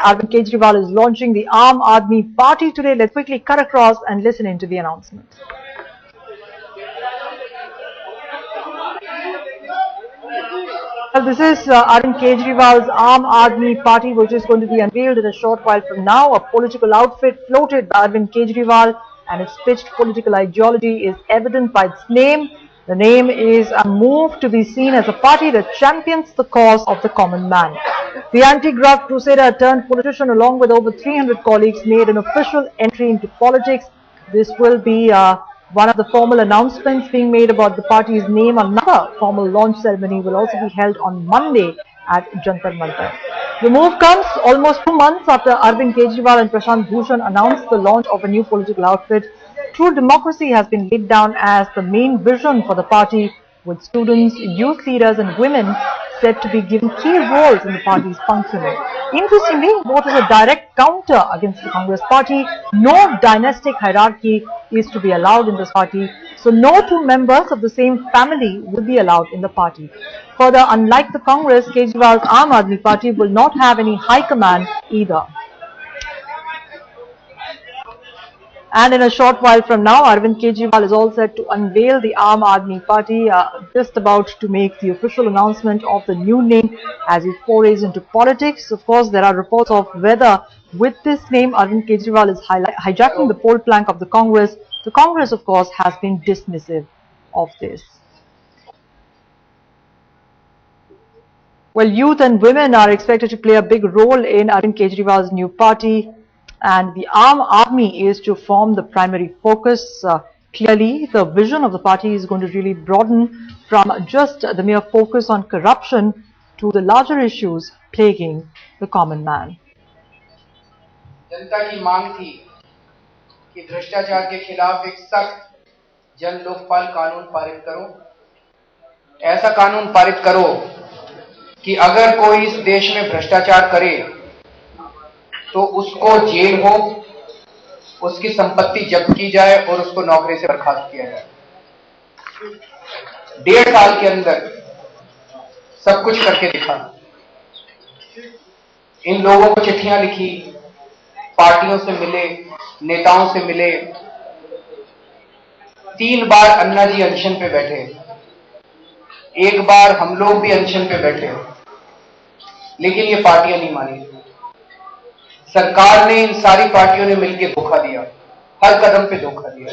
Arvind Kejriwal is launching the Aam Aadmi Party today. Let's quickly cut across and listen into the announcement. Well, this is Arvind Kejriwal's Aam Aadmi Party, which is going to be unveiled in a short while from now. A political outfit floated by Arvind Kejriwal, and its pitched political ideology is evident by its name. The name is a move to be seen as a party that champions the cause of the common man. The anti-graft crusader turned politician, along with over 300 colleagues, made an official entry into politics. This will be one of the formal announcements being made about the party's name. Another formal launch ceremony will also be held on Monday at Jantar Mantar. The move comes almost 2 months after Arvind Kejriwal and Prashant Bhushan announced the launch of a new political outfit. True democracy has been laid down as the main vision for the party, with students, youth leaders and women said to be given key roles in the party's functioning. Interestingly, what is a direct counter against the Congress party? No dynastic hierarchy is to be allowed in this party, so no two members of the same family will be allowed in the party. Further, unlike the Congress, Kejriwal's Aam Aadmi Party will not have any high command either. And in a short while from now, Arvind Kejriwal is all set to unveil the Aam Aadmi Party, just about to make the official announcement of the new name as he forays into politics. Of course, there are reports of whether with this name Arvind Kejriwal is hijacking the poll plank of the Congress. The Congress, of course, has been dismissive of this. Well, youth and women are expected to play a big role in Arvind Kejriwal's new party, and the Aam Aadmi is to form the primary focus. Clearly, the vision of the party is going to really broaden from just the mere focus on corruption to the larger issues plaguing the common man. जनता की मांग थी कि भ्रष्टाचार के खिलाफ एक सख्त जन लोकपाल कानून पारित करो। ऐसा कानून पारित करो कि अगर कोई इस देश में भ्रष्टाचार करे तो उसको जेल हो, उसकी संपत्ति जब्त की जाए और उसको नौकरी से बर्खास्त किया जाए। 1.5 साल के अंदर सब कुछ करके दिखा। इन लोगों को चिट्ठियां लिखी, पार्टियों से मिले, नेताओं से मिले। 3 बार अन्ना जी अनशन पे बैठे, 1 बार हम लोग भी अनशन पे बैठे, लेकिन ये पार्टियां नहीं मानी। सरकार ने, इन सारी पार्टियों ने मिलकर धोखा दिया, हर कदम पे धोखा दिया।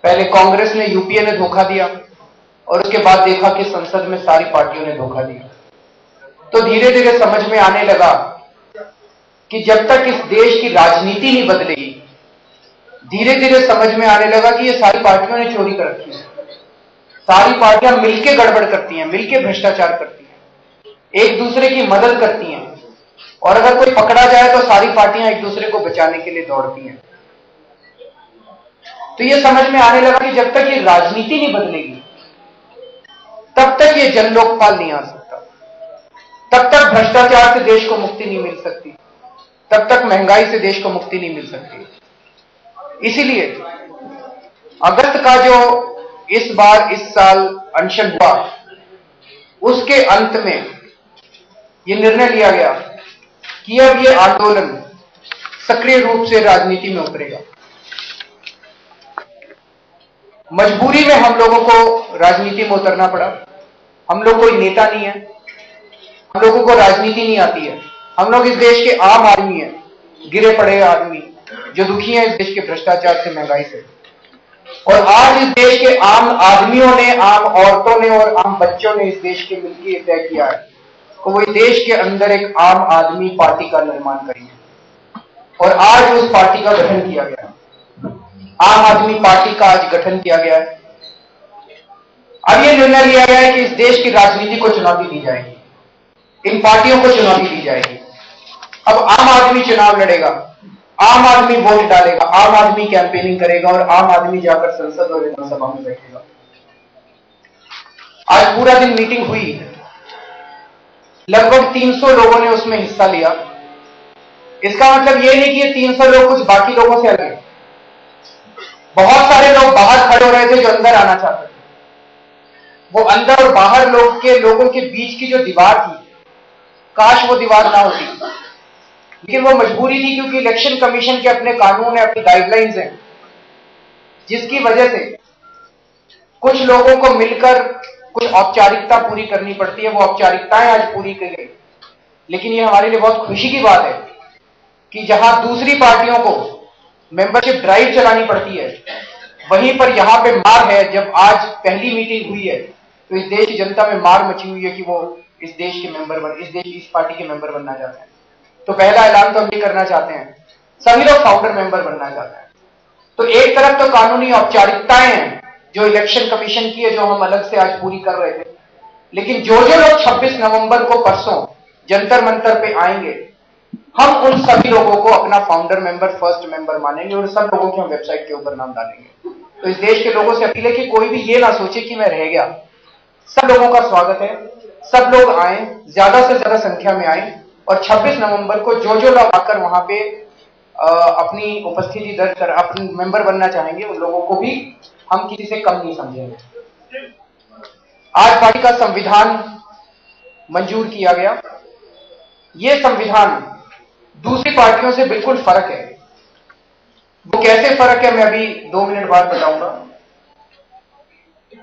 पहले कांग्रेस ने, यूपीए ने धोखा दिया और उसके बाद देखा कि संसद में सारी पार्टियों ने धोखा दिया। तो धीरे धीरे समझ में आने लगा कि जब तक इस देश की राजनीति नहीं बदलेगी, धीरे धीरे समझ में आने लगा कि ये सारी पार्टियों ने चोरी कर रखी है। सारी पार्टियां मिलके गड़बड़ करती हैं, मिलके भ्रष्टाचार करती हैं, एक दूसरे की मदद करती हैं, और अगर कोई पकड़ा जाए तो सारी पार्टियां एक दूसरे को बचाने के लिए दौड़ती हैं। तो ये समझ में आने लगा कि जब तक ये राजनीति नहीं बदलेगी, तब तक ये जन लोकपाल नहीं आ सकता, तब तक भ्रष्टाचार से देश को मुक्ति नहीं मिल सकती, तब तक महंगाई से देश को मुक्ति नहीं मिल सकती। इसीलिए अगस्त का जो इस साल अनशन हुआ, उसके अंत में ये निर्णय लिया गया कि अब ये आंदोलन सक्रिय रूप से राजनीति में उतरेगा। मजबूरी में हम लोगों को राजनीति में उतरना पड़ा। हम लोग कोई नेता नहीं है, हम लोगों को राजनीति नहीं आती है। हम लोग इस देश के आम आदमी हैं, गिरे पड़े आदमी जो दुखी हैं इस देश के भ्रष्टाचार से, महंगाई से। और आज इस देश के आम आदमियों ने, आम औरतों ने और आम बच्चों ने इस देश के मिलकर तय किया है कि वो देश के अंदर एक आम आदमी पार्टी का निर्माण करेंगे। और आज उस पार्टी का गठन किया गया, आम आदमी पार्टी का आज गठन किया गया है। अब यह निर्णय लिया गया है कि इस देश की राजनीति को चुनौती दी जाएगी, इन पार्टियों को चुनौती दी जाएगी। अब आम आदमी चुनाव लड़ेगा, आम आदमी वोट डालेगा, आम आदमी कैंपेनिंग करेगा और आम आदमी जाकर संसद और विधानसभा में बैठेगा। आज पूरा दिन मीटिंग हुई, लगभग 300 लोगों ने उसमें हिस्सा लिया। इसका मतलब यह नहीं कि ये 300 लोग कुछ बाकी लोगों से अलग हैं। बहुत सारे लोग बाहर खड़े हो रहे थे जो अंदर आना चाहते थे। वो अंदर और बाहर लोगों के बीच की जो दीवार थी, काश वो दीवार ना होती। लेकिन वो मजबूरी थी क्योंकि इलेक्शन कमीशन के अपने कानून है, अपनी गाइडलाइंस हैं, जिसकी वजह से कुछ लोगों को मिलकर कुछ औपचारिकता पूरी करनी पड़ती है। वो औपचारिकताएं आज पूरी की गई, लेकिन ये हमारे लिए बहुत खुशी की बात है कि जहां दूसरी पार्टियों को मेंबरशिप ड्राइव चलानी पड़ती है, वहीं पर यहां पे मार है। जब आज पहली मीटिंग हुई है तो इस देश की जनता में मार मची हुई है कि वो इस देश के मेंबर बन, इस देश की इस पार्टी के मेंबर बनना चाहते हैं। तो पहला ऐलान तो हम ये करना चाहते हैं, सभी लोग फाउंडर मेंबर बनना चाहते हैं। तो एक तरफ तो कानूनी औपचारिकताएं हैं जो इलेक्शन कमीशन की है, जो हम अलग से आज पूरी कर रहे थे, लेकिन जो लोग 26 नवंबर को परसों जंतर मंतर पे आएंगे, हम उन सभी लोगों को अपना फाउंडर मेंबर, फर्स्ट मेंबर मानेंगे और सब लोगों के हम वेबसाइट के ऊपर नाम डालेंगे। तो इस देश के लोगों से अपील है कि कोई भी ये ना सोचे कि मैं रह गया। सब लोगों का स्वागत है, सब लोग आए, ज्यादा से ज्यादा संख्या में आए और 26 नवंबर को जो लोग आकर वहां पे अपनी उपस्थिति दर्ज कर अपने मेंबर बनना चाहेंगे, उन लोगों को भी हम किसी से कम नहीं समझेंगे। आज पार्टी का संविधान मंजूर किया गया। यह संविधान दूसरी पार्टियों से बिल्कुल फर्क है। वो कैसे फर्क है मैं अभी 2 मिनट बाद बताऊंगा।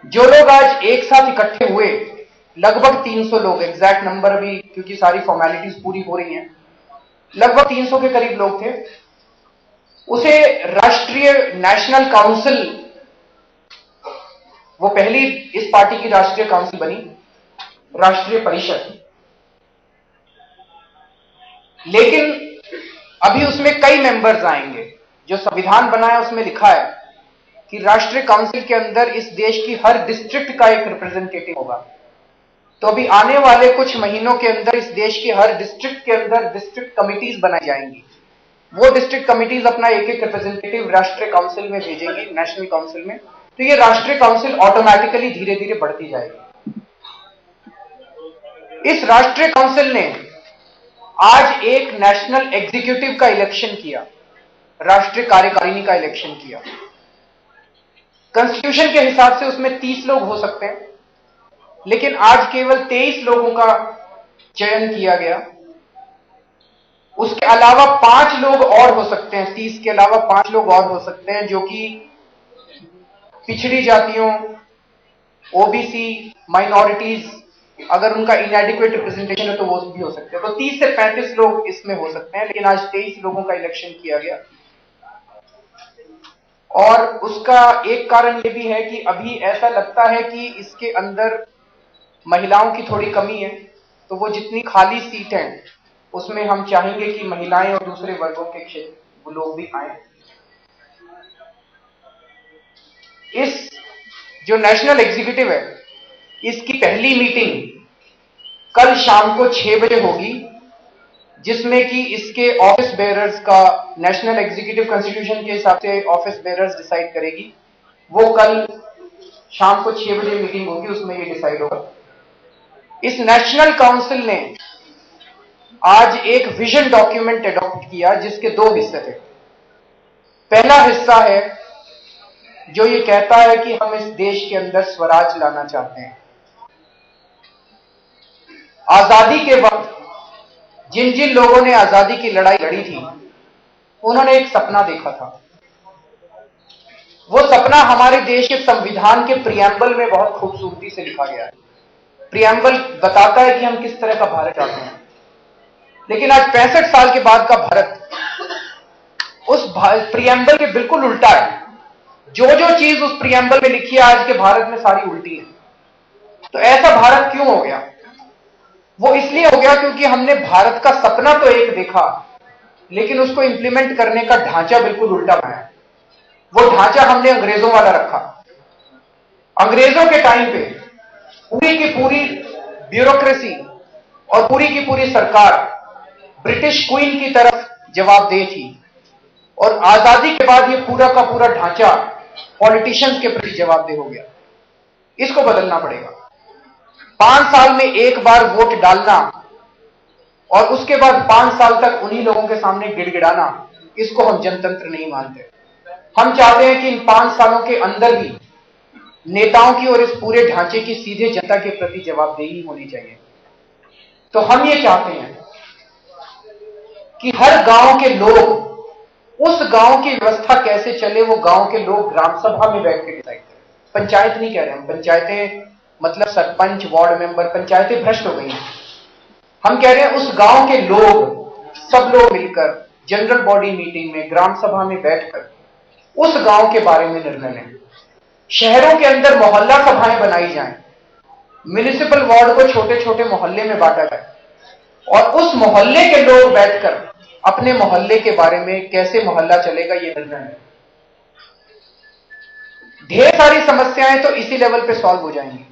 जो लोग आज एक साथ इकट्ठे हुए, लगभग 300 लोग, एग्जैक्ट नंबर अभी क्योंकि सारी फॉर्मेलिटीज पूरी हो रही हैं, लगभग 300 के करीब लोग थे। उसे राष्ट्रीय नेशनल काउंसिल, वो पहली इस पार्टी की राष्ट्रीय काउंसिल बनी, राष्ट्रीय परिषद, लेकिन अभी उसमें कई मेंबर्स आएंगे। जो संविधान बना है उसमें लिखा है कि राष्ट्रीय काउंसिल के अंदर इस देश की हर डिस्ट्रिक्ट का एक रिप्रेजेंटेटिव होगा। तो अभी आने वाले कुछ महीनों के अंदर इस देश की हर डिस्ट्रिक्ट के अंदर डिस्ट्रिक्ट कमिटीज बनाई जाएंगी। वो डिस्ट्रिक्ट कमिटीज अपना एक एक रिप्रेजेंटेटिव राष्ट्रीय काउंसिल में भेजेंगी, नेशनल काउंसिल में। तो ये राष्ट्रीय काउंसिल ऑटोमेटिकली धीरे धीरे बढ़ती जाएगी। इस राष्ट्रीय काउंसिल ने आज एक नेशनल एग्जीक्यूटिव का इलेक्शन किया, राष्ट्रीय कार्यकारिणी का इलेक्शन किया। कॉन्स्टिट्यूशन के हिसाब से उसमें 30 लोग हो सकते हैं, लेकिन आज केवल 23 लोगों का चयन किया गया। उसके अलावा 5 लोग और हो सकते हैं, 30 के अलावा 5 लोग और हो सकते हैं जो कि पिछड़ी जातियों, ओबीसी, माइनॉरिटीज, अगर उनका इनएडिक्वेट रिप्रेजेंटेशन है तो वो भी हो सकते हैं। तो 30 से 35 लोग इसमें हो सकते हैं, लेकिन आज 23 लोगों का इलेक्शन किया गया। और उसका एक कारण यह भी है कि अभी ऐसा लगता है कि इसके अंदर महिलाओं की थोड़ी कमी है। तो वो जितनी खाली सीट हैं उसमें हम चाहेंगे कि महिलाएं और दूसरे वर्गों के क्षेत्र लोग भी आए। इस जो नेशनल एग्जीक्यूटिव है, इसकी पहली मीटिंग कल शाम को 6 बजे होगी, जिसमें कि इसके ऑफिस बेयरर्स का नेशनल एग्जीक्यूटिव कॉन्स्टिट्यूशन के हिसाब से ऑफिस बेयरर्स डिसाइड करेगी। वो कल शाम को 6 बजे मीटिंग होगी, उसमें ये डिसाइड होगा। इस नेशनल काउंसिल ने आज एक विजन डॉक्यूमेंट अडॉप्ट किया जिसके 2 हिस्से थे। पहला हिस्सा है जो ये कहता है कि हम इस देश के अंदर स्वराज लाना चाहते हैं। आजादी के वक्त जिन जिन लोगों ने आजादी की लड़ाई लड़ी थी, उन्होंने एक सपना देखा था। वो सपना हमारे देश के संविधान के प्रियम्बल में बहुत खूबसूरती से लिखा गया है। प्रियम्बल बताता है कि हम किस तरह का भारत चाहते हैं, लेकिन आज 65 साल के बाद का भारत उस प्रियम्बल के बिल्कुल उल्टा है। जो चीज उस प्रियम्बल में लिखी है आज के भारत में सारी उल्टी है। तो ऐसा भारत क्यों हो गया? वो इसलिए हो गया क्योंकि हमने भारत का सपना तो एक देखा, लेकिन उसको इंप्लीमेंट करने का ढांचा बिल्कुल उल्टा बनाया। वो ढांचा हमने अंग्रेजों वाला रखा। अंग्रेजों के टाइम पे पूरी की पूरी ब्यूरोक्रेसी और पूरी की पूरी सरकार ब्रिटिश क्वीन की तरफ जवाबदेह थी, और आजादी के बाद ये पूरा का पूरा ढांचा पॉलिटिशियंस के प्रति जवाबदेह हो गया। इसको बदलना पड़ेगा। 5 साल में एक बार वोट डालना और उसके बाद 5 साल तक उन्हीं लोगों के सामने गिड़गिड़ाना, इसको हम जनतंत्र नहीं मानते। हम चाहते हैं कि इन 5 सालों के अंदर भी नेताओं की और इस पूरे ढांचे की सीधे जनता के प्रति जवाबदेही होनी चाहिए। तो हम ये चाहते हैं कि हर गांव के लोग, उस गांव की व्यवस्था कैसे चले, वो गांव के लोग ग्राम सभा में बैठ के डिसाइड करें। पंचायत नहीं कह रहे हम, पंचायतें मतलब सरपंच, वार्ड मेंबर, पंचायतें भ्रष्ट हो गई हैं। हम कह रहे हैं उस गांव के लोग, सब लोग मिलकर जनरल बॉडी मीटिंग में, ग्राम सभा में बैठकर उस गांव के बारे में निर्णय लें। शहरों के अंदर मोहल्ला सभाएं बनाई जाएं, म्युनिसिपल वार्ड को छोटे छोटे मोहल्ले में बांटा जाए और उस मोहल्ले के लोग बैठकर अपने मोहल्ले के बारे में, कैसे मोहल्ला चलेगा, ये निर्णय लें। ढेर सारी समस्याएं तो इसी लेवल पे सॉल्व हो जाएंगी,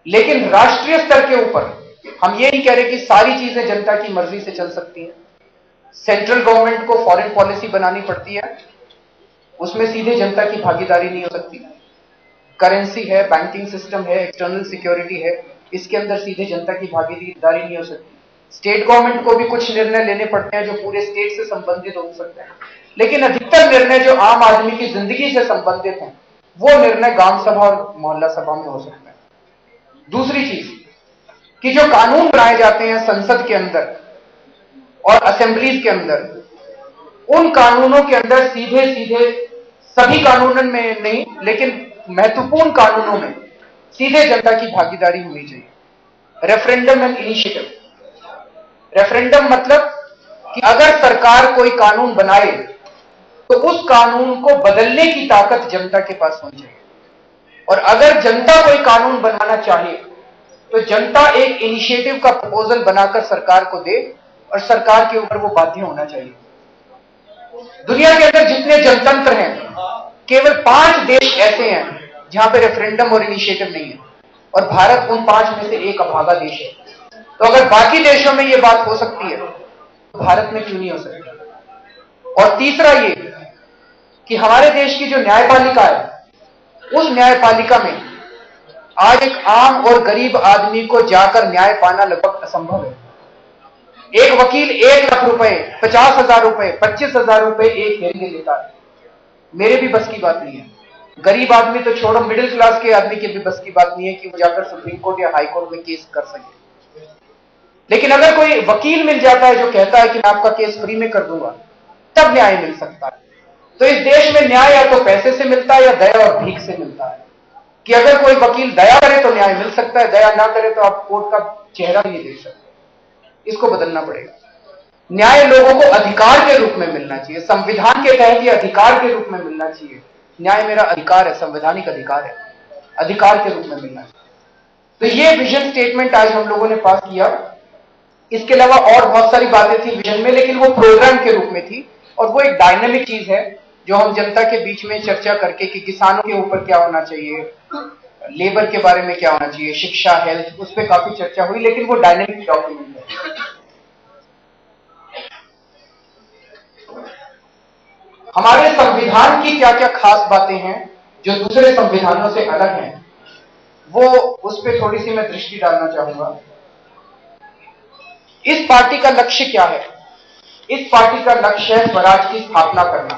लेकिन राष्ट्रीय स्तर के ऊपर हम ये नहीं कह रहे कि सारी चीजें जनता की मर्जी से चल सकती हैं। सेंट्रल गवर्नमेंट को फॉरेन पॉलिसी बनानी पड़ती है, उसमें सीधे जनता की भागीदारी नहीं हो सकती। करेंसी है, बैंकिंग सिस्टम है, एक्सटर्नल सिक्योरिटी है, इसके अंदर सीधे जनता की भागीदारी नहीं हो सकती। स्टेट गवर्नमेंट को भी कुछ निर्णय लेने पड़ते हैं जो पूरे स्टेट से संबंधित हो सकते हैं, लेकिन अधिकतर निर्णय जो आम आदमी की जिंदगी से संबंधित हैं, वो निर्णय ग्राम सभा और मोहल्ला सभा में हो सकते हैं। दूसरी चीज कि जो कानून बनाए जाते हैं संसद के अंदर और असेंबलीज के अंदर, उन कानूनों के अंदर सीधे सीधे, सभी कानूनों में नहीं लेकिन महत्वपूर्ण कानूनों में सीधे जनता की भागीदारी होनी चाहिए। Referendum and initiative. रेफरेंडम मतलब कि अगर सरकार कोई कानून बनाए तो उस कानून को बदलने की ताकत जनता के पास होनी चाहिए, और अगर जनता कोई कानून बनाना चाहे तो जनता एक इनिशिएटिव का प्रपोजल बनाकर सरकार को दे और सरकार के ऊपर वो बाध्य होना चाहिए। दुनिया के अंदर जितने जनतंत्र हैं, केवल 5 देश ऐसे हैं जहां पे रेफरेंडम और इनिशिएटिव नहीं है, और भारत उन 5 में से एक अभागा देश है। तो अगर बाकी देशों में ये बात हो सकती है तो भारत में क्यों नहीं हो सकती? और तीसरा ये कि हमारे देश की जो न्यायपालिका है, उस न्यायपालिका में आज एक आम और गरीब आदमी को जाकर न्याय पाना लगभग असंभव है। एक वकील 1 लाख रुपए, 50,000 रुपए, 25,000 रुपए एक हेयरिंग में लेता है। मेरे भी बस की बात नहीं है। गरीब आदमी तो छोड़ो, मिडिल क्लास के आदमी की भी बस की बात नहीं है कि वो जाकर सुप्रीम कोर्ट या हाई कोर्ट में केस कर सके। लेकिन अगर कोई वकील मिल जाता है जो कहता है कि मैं आपका केस फ्री में कर दूंगा, तब न्याय मिल सकता है। तो इस देश में न्याय या तो पैसे से मिलता है या दया और भीख से मिलता है, कि अगर कोई वकील दया करे तो न्याय मिल सकता है, दया ना करे तो आप कोर्ट का चेहरा भी नहीं देख सकते। इसको बदलना पड़ेगा। न्याय लोगों को अधिकार के रूप में मिलना चाहिए, संविधान के तहत ये अधिकार के रूप में मिलना चाहिए। न्याय मेरा अधिकार है, संवैधानिक अधिकार है, अधिकार के रूप में मिलना चाहिए। तो ये विजन स्टेटमेंट आज हम लोगों ने पास किया। इसके अलावा और बहुत सारी बातें थी विजन में, लेकिन वो प्रोग्राम के रूप में थी, और वो एक डायनामिक चीज है जो हम जनता के बीच में चर्चा करके कि किसानों के ऊपर क्या होना चाहिए, लेबर के बारे में क्या होना चाहिए, शिक्षा, हेल्थ, उस पर काफी चर्चा हुई, लेकिन वो डायनामिक डॉक्यूमेंट है। हमारे संविधान की क्या क्या खास बातें हैं जो दूसरे संविधानों से अलग हैं, वो उस पर थोड़ी सी मैं दृष्टि डालना चाहूंगा। इस पार्टी का लक्ष्य क्या है? इस पार्टी का लक्ष्य है स्वराज की स्थापना करना।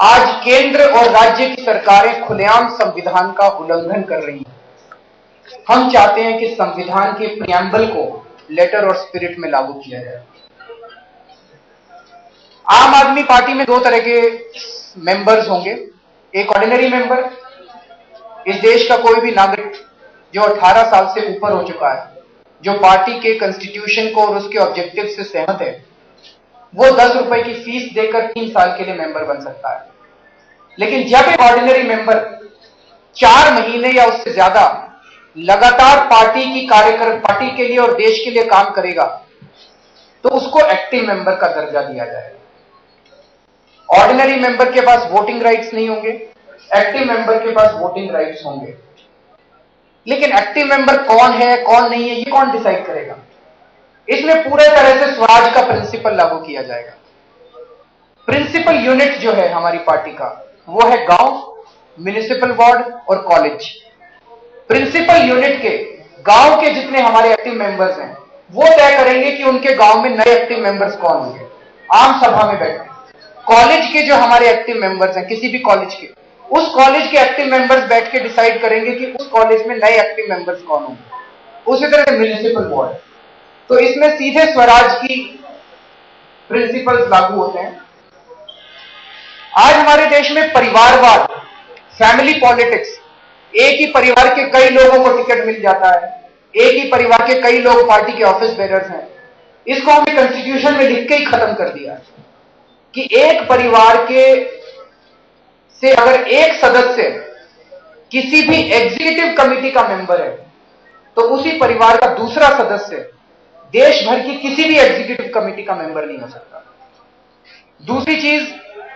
आज केंद्र और राज्य की सरकारें खुलेआम संविधान का उल्लंघन कर रही हैं। हम चाहते हैं कि संविधान के प्रियम्बल को लेटर और स्पिरिट में लागू किया जाए। आम आदमी पार्टी में 2 तरह के मेंबर्स होंगे। एक ऑर्डिनरी मेंबर, इस देश का कोई भी नागरिक जो 18 साल से ऊपर हो चुका है, जो पार्टी के कॉन्स्टिट्यूशन को और उसके ऑब्जेक्टिव से सहमत है, वो 10 रुपए की फीस देकर 3 साल के लिए मेंबर बन सकता है। लेकिन जब एक ऑर्डिनरी मेंबर 4 महीने या उससे ज्यादा लगातार पार्टी के लिए और देश के लिए काम करेगा, तो उसको एक्टिव मेंबर का दर्जा दिया जाएगा। ऑर्डिनरी मेंबर के पास वोटिंग राइट्स नहीं होंगे, एक्टिव मेंबर के पास वोटिंग राइट्स होंगे। लेकिन एक्टिव मेंबर कौन है कौन नहीं है, ये कौन डिसाइड करेगा? इसमें पूरे तरह से स्वराज का प्रिंसिपल लागू किया जाएगा। प्रिंसिपल यूनिट जो है हमारी पार्टी का, वो है गांव, म्युनिसिपल वार्ड और कॉलेज। प्रिंसिपल यूनिट के गांव के जितने हमारे एक्टिव मेंबर्स हैं, वो तय करेंगे कि उनके गांव में नए एक्टिव मेंबर्स कौन होंगे, आम सभा में बैठे। कॉलेज के जो हमारे एक्टिव मेंबर्स हैं, किसी भी कॉलेज के, उस कॉलेज के एक्टिव मेंबर्स बैठ के डिसाइड करेंगे कि उस कॉलेज में नए एक्टिव मेंबर्स कौन होंगे। उसी तरह म्युनिसिपल वार्ड, तो इसमें सीधे स्वराज की प्रिंसिपल्स लागू होते हैं। आज हमारे देश में परिवारवाद, फैमिली पॉलिटिक्स, एक ही परिवार के कई लोगों को टिकट मिल जाता है, एक ही परिवार के कई लोग पार्टी के ऑफिस बेरर्स हैं, इसको हमने कॉन्स्टिट्यूशन में लिख के ही खत्म कर दिया कि एक परिवार के से अगर एक सदस्य किसी भी एग्जीक्यूटिव कमेटी का मेंबर है तो उसी परिवार का दूसरा सदस्य देश भर की किसी भी एग्जीक्यूटिव कमेटी का मेंबर नहीं हो सकता। दूसरी चीज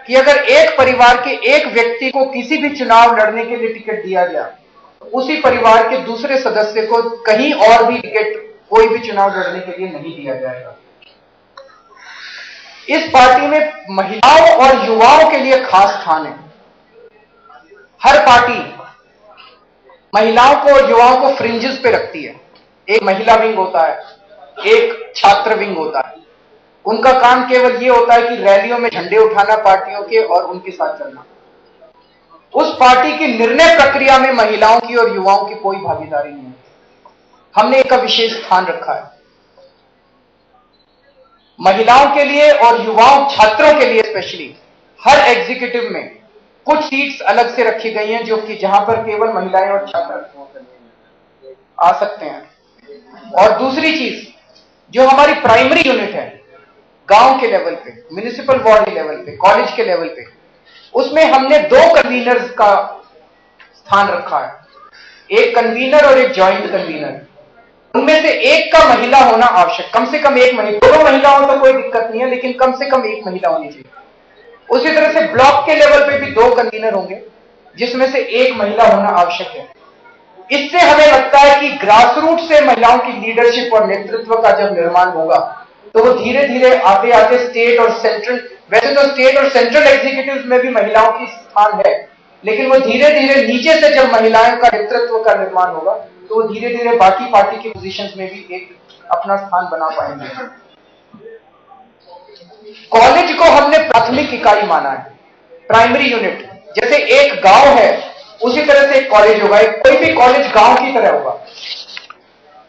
कि अगर एक परिवार के एक व्यक्ति को किसी भी चुनाव लड़ने के लिए टिकट दिया गया तो उसी परिवार के दूसरे सदस्य को कहीं और भी टिकट कोई भी चुनाव लड़ने के लिए नहीं दिया जाएगा। इस पार्टी में महिलाओं और युवाओं के लिए खास स्थान है। हर पार्टी महिलाओं को और युवाओं को फ्रिंजेस पे रखती है। एक महिला विंग होता है, एक छात्र विंग होता है। उनका काम केवल यह होता है कि रैलियों में झंडे उठाना पार्टियों के और उनके साथ चलना। उस पार्टी की निर्णय प्रक्रिया में महिलाओं की और युवाओं की कोई भागीदारी नहीं है। हमने एक विशेष स्थान रखा है। महिलाओं के लिए और युवाओं, छात्रों के लिए स्पेशली हर एग्जीक्यूटिव में कुछ सीट्स अलग से रखी गई हैं जो कि जहां पर केवल महिलाएं और छात्र आ सकते हैं। और दूसरी चीज, जो हमारी प्राइमरी यूनिट है, गांव के लेवल पे, म्युनिसिपल वार्ड के लेवल पे, कॉलेज के लेवल पे, उसमें हमने 2 कन्वीनर्स का स्थान रखा है, एक कन्वीनर और एक जॉइंट कन्वीनर। उनमें से एक का महिला होना आवश्यक, कम से कम एक महिला। दोनों महिला हो तो कोई दिक्कत नहीं है, लेकिन कम से कम एक महिला होनी चाहिए। उसी तरह से ब्लॉक के लेवल पे भी 2 कन्वीनर होंगे जिसमें से एक महिला होना आवश्यक है। इससे हमें लगता है कि ग्रास रूट से महिलाओं की लीडरशिप और नेतृत्व का जब निर्माण होगा तो वो धीरे धीरे आते आते स्टेट और सेंट्रल, वैसे तो स्टेट और सेंट्रल एग्जीक्यूटिव में भी महिलाओं की स्थान है, लेकिन वो धीरे धीरे नीचे से जब महिलाओं का नेतृत्व का निर्माण होगा तो वो धीरे धीरे बाकी पार्टी की पोजीशंस में भी एक अपना स्थान बना पाएंगे। कॉलेज को हमने प्राथमिक इकाई माना है, प्राइमरी यूनिट। जैसे एक गांव है उसी तरह से एक कॉलेज होगा, कोई भी कॉलेज गांव की तरह होगा।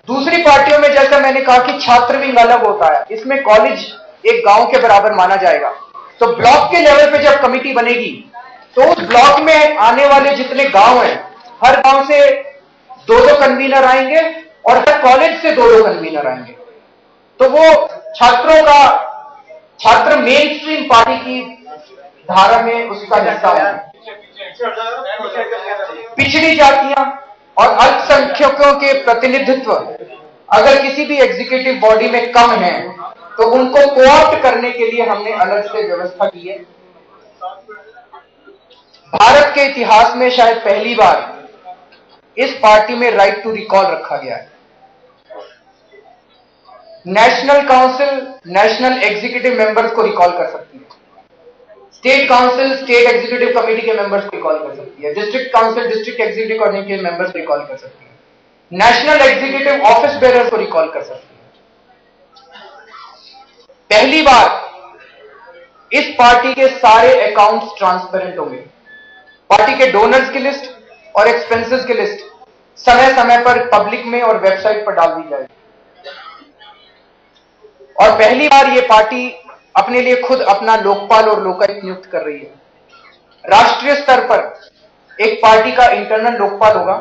दूसरी पार्टियों में जैसा मैंने कहा कि छात्र विंग अलग होता है, इसमें कॉलेज एक गांव के बराबर माना जाएगा। तो ब्लॉक के लेवल पे जब कमेटी बनेगी तो उस ब्लॉक में आने वाले जितने गांव हैं, हर गांव से 2-2 कन्वीनर आएंगे और हर कॉलेज से 2-2 कन्वीनर आएंगे। तो वो छात्र मेन स्ट्रीम पार्टी की धारा में उसका हिस्सा होगा। पिछड़ी जातियां और अल्पसंख्यकों के प्रतिनिधित्व अगर किसी भी एग्जीक्यूटिव बॉडी में कम है तो उनको कोऑप्ट करने के लिए हमने अलग से व्यवस्था की है। भारत के इतिहास में शायद पहली बार इस पार्टी में राइट टू रिकॉल रखा गया है। National council national executive members को रिकॉल कर सकती है, state council state executive committee के मेंबर्स को रिकॉल कर सकती है, district council district executive committee के मेंबर्स को रिकॉल कर सकती है, नेशनल एग्जीक्यूटिव ऑफिस बेरर्स को रिकॉल कर सकती है। पहली बार इस पार्टी के सारे अकाउंट्स ट्रांसपेरेंट होंगे। पार्टी के डोनर्स की लिस्ट और एक्सपेंसेस की लिस्ट समय समय पर पब्लिक में और वेबसाइट पर डाल दी जाएगी। और पहली बार यह पार्टी अपने लिए खुद अपना लोकपाल और लोकायुक्त नियुक्त कर रही है। राष्ट्रीय स्तर पर एक पार्टी का इंटरनल लोकपाल होगा।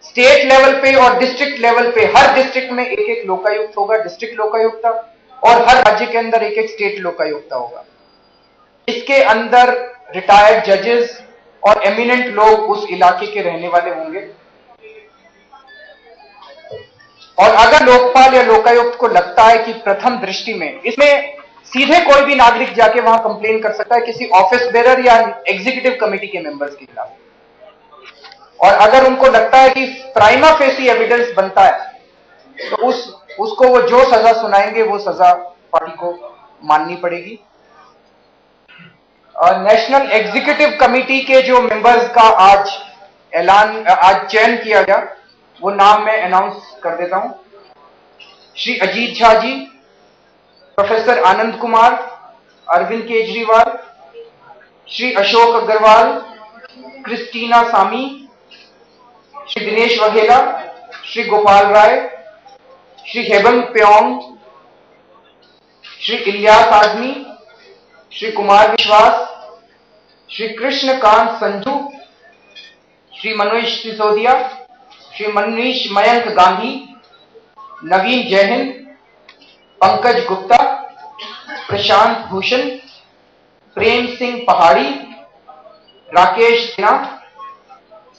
स्टेट लेवल पे और डिस्ट्रिक्ट लेवल पे हर डिस्ट्रिक्ट में एक एक लोकायुक्त होगा, डिस्ट्रिक्ट लोकायुक्त, और हर राज्य के अंदर एक एक स्टेट लोकायुक्त होगा। इसके अंदर रिटायर्ड जजेस और एमिनेंट लोग उस इलाके के रहने वाले होंगे। और अगर लोकपाल या लोकायुक्त को लगता है कि प्रथम दृष्टि में इसमें सीधे कोई भी नागरिक जाके वहां कंप्लेन कर सकता है किसी ऑफिस बेरर या एग्जीक्यूटिव कमेटी के मेंबर्स के खिलाफ, और अगर उनको लगता है कि प्राइमा फेसी एविडेंस बनता है तो उसको वो जो सजा सुनाएंगे वो सजा पार्टी को माननी पड़ेगी। और नेशनल एग्जीक्यूटिव कमेटी के जो मेंबर्स का आज चयन किया गया, वो नाम मैं अनाउंस कर देता हूं। श्री अजीत झा जी, प्रोफेसर आनंद कुमार, अरविंद केजरीवाल, श्री अशोक अग्रवाल, क्रिस्टीना सामी, श्री दिनेश वघेला, श्री गोपाल राय, श्री हेबंग प्योंग, श्री इलियास आजमी, श्री कुमार विश्वास, श्री कृष्णकांत संधू, श्री मनोज सिसोदिया, श्री मनीष मयंक गांधी, नवीन जयहिंद, पंकज गुप्ता, प्रशांत भूषण, प्रेम सिंह पहाड़ी, राकेश सिन्हा,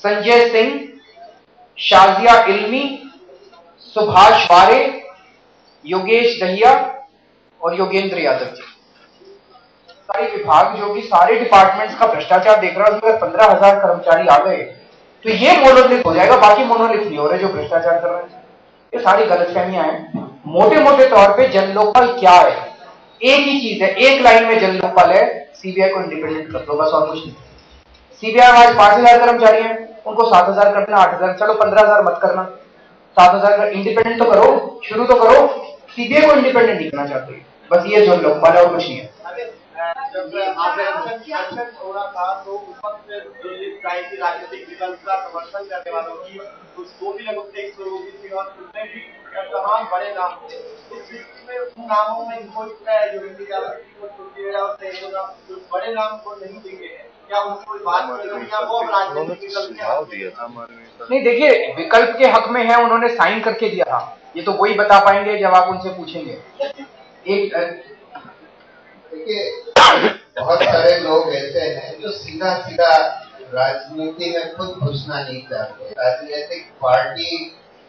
संजय सिंह, शाजिया इल्मी, सुभाष वारे, योगेश दहिया और योगेंद्र यादव जी। सारे विभाग जो कि सारे डिपार्टमेंट्स का भ्रष्टाचार देख रहा है, उसमें 15,000 कर्मचारी आ गए तो ये मोनोलिथ हो जाएगा, बाकी मोनोलिथ नहीं हो रहे जो भ्रष्टाचार कर रहे हैं। ये सारी गलतफहमियां हैं। मोटे मोटे तौर पे जन लोकपाल क्या है? एक ही चीज है, एक लाइन में जन लोकपाल है, सीबीआई को इंडिपेंडेंट कर दो, बस और कुछ नहीं। सीबीआई में आज 5,000 कर्मचारी हैं, उनको 7,000 कर देना, 8,000, चलो 15,000 मत करना, 7,000 का इंडिपेंडेंट तो करो, शुरू तो करो। सीबीआई को इंडिपेंडेंट नहीं करना चाहते, बस ये जन लोकपाल है और कुछ नहीं है। जब इलेक्शन हो रहा था तो उस वक्त जो लिस्ट आई थी राजनीतिक विकल्प का समर्थन करने वालों की, उसको भी लगभग 23 लोगों की थी और उसमें भी तमाम बड़े नाम थे। इस लिस्ट में उन नामों में इनको जो हिंदी और जो बड़े नाम को नहीं देंगे, क्या उनको कोई बात वो राजनीतिक विकल्प? नहीं, देखिए विकल्प के हक में है, उन्होंने साइन करके दिया था, ये तो वही बता पाएंगे जब आप उनसे पूछेंगे। देखिए बहुत सारे लोग ऐसे हैं जो सीधा सीधा राजनीति में खुद घुसना नहीं चाहते, राजनीतिक पार्टी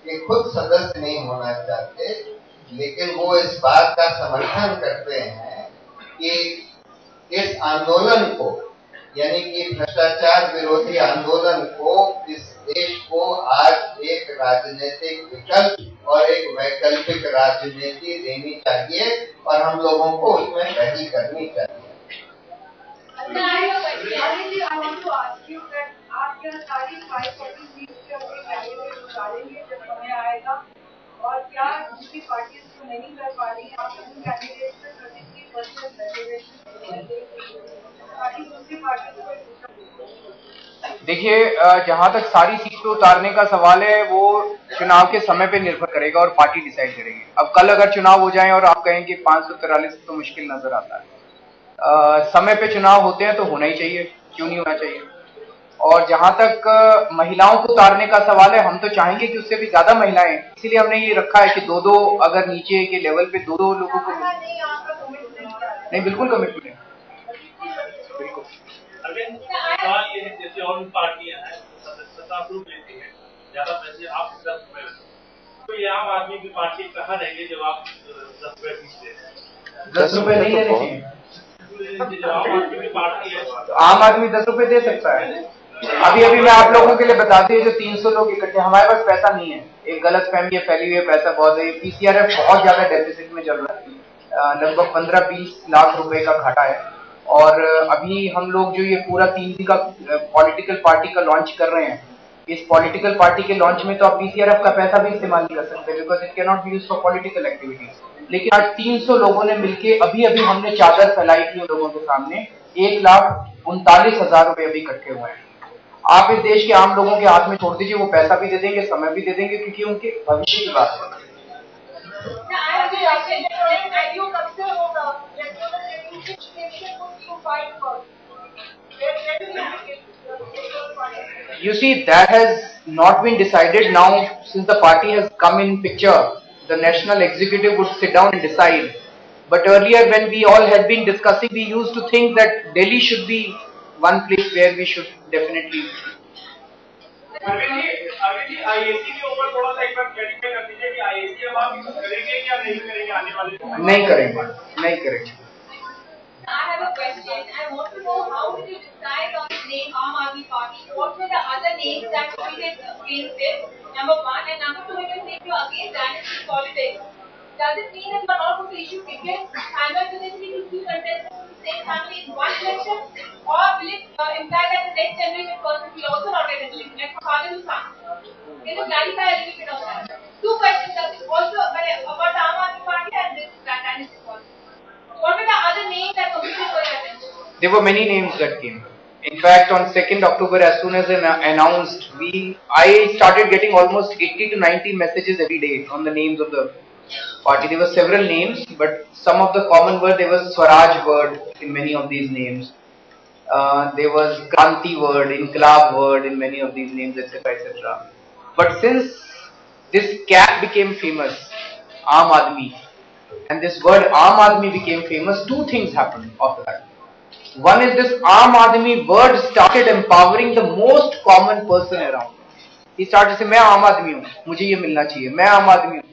के खुद सदस्य नहीं होना चाहते, लेकिन वो इस बात का समर्थन करते हैं कि इस आंदोलन को, यानी कि भ्रष्टाचार विरोधी आंदोलन को, इस देश को आज एक राजनीतिक विकल्प और एक वैकल्पिक राजनीति देनी चाहिए और हम लोगों को उसमें वही करनी चाहिए। आप क्या सारी 540 सीट के अपने कैंडिडेट उतारेंगे जब समय आएगा, और क्या दूसरी पार्टी इसको नहीं कर पा रही है, आप अपने कैंडिडेट पे 33% रिजर्वेशन ताकि दूसरी पार्टी को? देखिए, जहां तक सारी सीट पे उतारने का सवाल है वो चुनाव के समय पे निर्भर करेगा और पार्टी डिसाइड करेगी। अब कल अगर चुनाव हो जाए और आप कहें कि 543 तो मुश्किल नजर आता है, समय पे चुनाव होते हैं तो होना ही चाहिए, क्यों नहीं होना चाहिए। और जहां तक महिलाओं को उतारने का सवाल है, हम तो चाहेंगे कि उससे भी ज्यादा महिलाएं, इसीलिए हमने ये रखा है कि दो अगर नीचे के लेवल पे दो लोगों को नहीं, बिल्कुल कमिटमेंट है, बिल्कुल। सवाल ये है, जैसे और पार्टियां हैं सदस्यता शुल्क लेती है, ज्यादा पैसे आप 10 रुपए, तो ये आम आदमी की पार्टी कहाँ रहेगी जब आप 10 रुपए फीस दे रहे हैं? 10 रुपए नहीं लेने चाहिए, जब आम आदमी की पार्टी है तो आम आदमी 10 रुपए दे सकता है। अभी मैं आप लोगों के लिए बता दूं, जो 300 लोग इकट्ठे, हमारे पास पैसा नहीं है, एक गलत फहमी है फैली हुई है, पैसा बहुत है। पीसीआरएफ बहुत ज्यादा डेफिसिट में चल रहा है, लगभग 15-20 लाख रुपए का घाटा है। और अभी हम लोग जो ये पूरा 3 दिन का पॉलिटिकल पार्टी का लॉन्च कर रहे हैं, इस पॉलिटिकल पार्टी के लॉन्च में तो आप पीसीआरएफ का पैसा भी इस्तेमाल नहीं कर सकते, because it can not be used for political activities. लेकिन आज 300 लोगों ने मिलकर अभी हमने चादर फैलाई थी लोगों के सामने, 1,39,000 रुपए अभी इकट्ठे हुए हैं। आप इस देश के आम लोगों के हाथ में छोड़ दीजिए, वो पैसा भी दे देंगे, समय भी दे देंगे, क्योंकि उनके भविष्य की बात है। You see, that has not been decided now. Since the party has come in picture, the national executive would sit down and decide. But earlier, when we all had been discussing, we used to think that Delhi should be one place where we should definitely. अभी IAC के ऊपर थोड़ा सा एक बार clarify कर दीजिए कि IAC अब आप करेंगे या नहीं करेंगे आने वाले समय? नहीं करेंगे। I have a question. I want to know how did you decide on the name Aam Aadmi Party? What were the other names that competed against it? Number one, and number two, when you say you're against dynasty politics, does it mean that you are not going to issue tickets simultaneously to two contestants from the same family in one election, or will it imply that the next generation person will also not get an election, like father to son? Can you clarify a little bit on that? Two questions also about the Aam Aadmi Party and this dynasty politics. What were the other names that competed for your attention? There were many names that came. In fact, on 2nd October, as soon as announced, I started getting almost 80 to 90 messages every day on the names of the party. There were several names, but some of the common word, there was Swaraj word in many of these names. There was Kranti word, Inqilab word in many of these names, etc., etc. But since this cat became famous, Aam Aadmi, and this word Aam Aadmi became famous, two things happened after that. One is this Aam Aadmi word started empowering the most common person around. He started saying, मैं आम आदमी हूँ, मुझे ये मिलना चाहिए, मैं आम आदमी हूँ.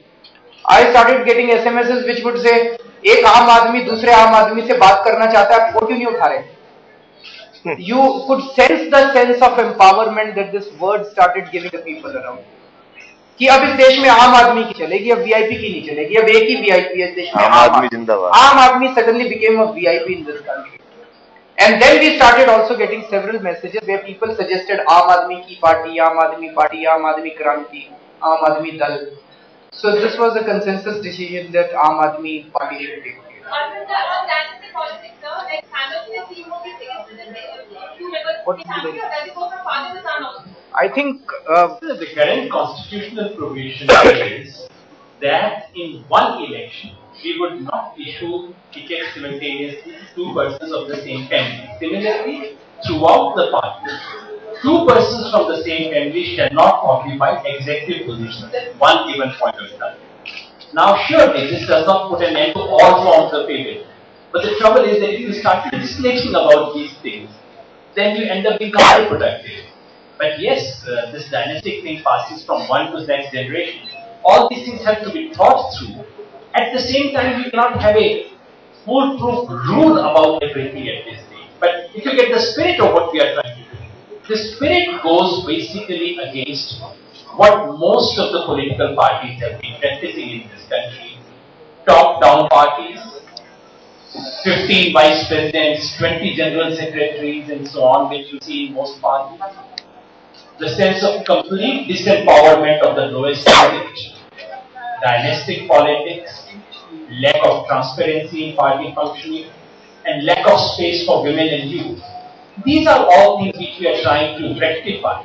I started getting SMSs which would say, एक आम आदमी दूसरे आम आदमी से बात करना चाहता है, फोन क्यों नहीं उठा रहे? You could sense the sense of empowerment that this word started giving the people around. कि अब इस देश में आम आदमी की चलेगी, अब वीआईपी की नहीं चलेगी, अब एक ही वीआईपी है इस देश में, आम आदमी जिंदाबाद. आम आदमी suddenly became a VIP in this country. And then we started also getting several messages where people suggested Aam Aadmi ki party, Aam Aadmi party, Aam Aadmi Kranti, Aam Aadmi Dal. So this was a consensus decision that Aam Aadmi party should take. Dynastic politics, sir, like Hamilton team will be two members. That is also father to son also. I think the current constitutional provision is that in one election we would not issue tickets simultaneously to two persons of the same family. Similarly, throughout the party, two persons from the same family shall not occupy executive positions at one given point of time. Now, surely this does not put an end to all forms of favor. But the trouble is that if you start legislating about these things, then you end up being counterproductive. But yes, this dynastic thing passes from one to the next generation. All these things have to be thought through. At the same time, we cannot have a foolproof rule about everything at this stage. But if you get the spirit of what we are trying to do, the spirit goes basically against what most of the political parties have been practicing in this country. Top-down parties, 15 vice presidents, 20 general secretaries, and so on, which you see in most parties. The sense of complete disempowerment of the lowest elite, dynastic politics, lack of transparency in party functioning, and lack of space for women and youth. These are all things which we are trying to rectify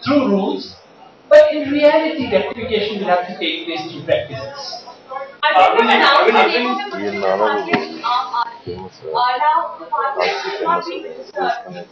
through rules, but in reality, rectification will have to take place through practices. Now the party is not being registered.